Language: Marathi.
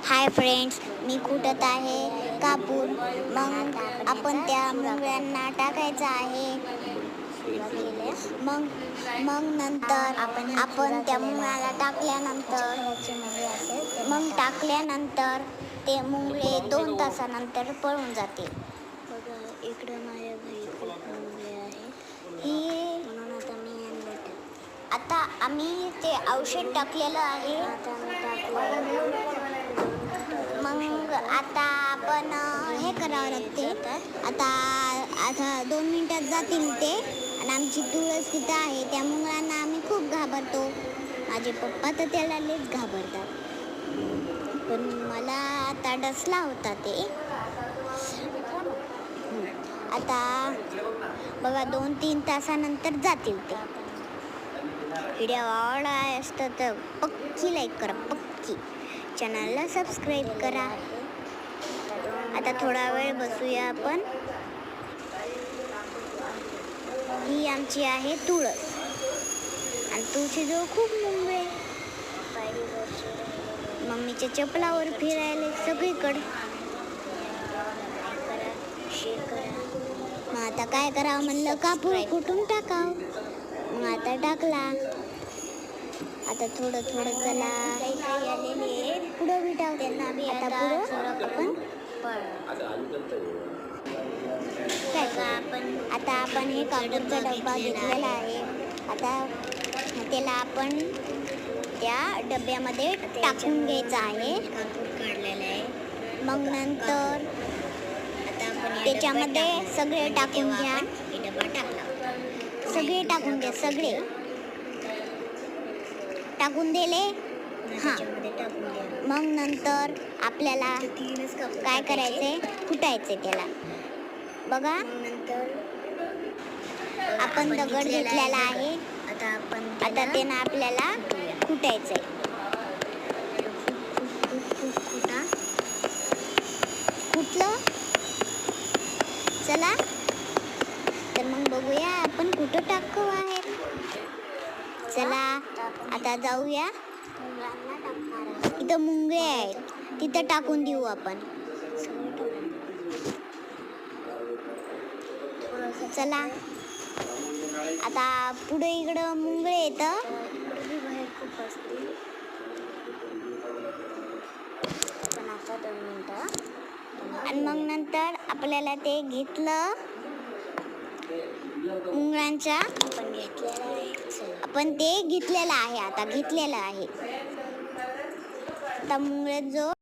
हाय फ्रेंड्स, मी कुटत आहे कापूर. मग आपण त्या मुंगळ्यांना टाकायचं आहे. मग नंतर आपण त्या मुंगळ्याला टाकल्यानंतर ते मुंगळे 2 तासानंतर पळून जातील. इकडं माझ्या घरी खूप मुंगळे आहेत, म्हणून आता मी आता आम्ही ते औषध टाकलेलं आहे. मग आता आपण हे करावं लागते. आता 2 मिनिटात जातील ते. आणि आमची तुळस तिथं आहे. त्या मुंगळांना आम्ही खूप घाबरतो. माझे पप्पा तर त्याला लईच घाबरतात, पण मला आता डसला होता ते. आता बघा 2-3 तासानंतर जातील ते. व्हिडिओ आवडला असतं तर पक्की लाईक करा, पक्की. चॅनलला सबस्क्राईब करा. आता थोडा वेळ बसूया आपण. ही आमची आहे तुळस, आणि तुळशीजवळ खूप मुंगळे. मम्मीच्या चपलावर फिरायला सगळीकडे. मग आता काय करावं म्हणलं, कापूर कुठून टाकावं. मग आता टाकला. आता थोडं चला पुढं बी टाकते. आता पुढं आता आपण हे कापूरचा डब्बा घेतलेला आहे. आता त्याला आपण त्या डब्यामध्ये टाकून घ्यायचं आहे. मग नंतर त्याच्यामध्ये सगळे टाकून घ्या. सगळे टाकून घ्या. सगळे टाकून दिले. हां, मग नंतर आपल्याला काय करायचंय, कुटायचे त्याला. बघा, आपण दगड घेतलेला आहे. आता त्यानं आपल्याला कुटायचंय. कुठलं चला तर मग बघूया आपण कुठं टाकू आहे. चला आता जाऊया. इथं मुंगळे आहेत, तिथं टाकून देऊ आपण. चला आता पुढे इकडं मुंगळे येतं. आणि मग नंतर आपल्याला ते घेतलं मुंगळांच्या. आपण ते घेतलेलं आहे. आता मुंगळे जो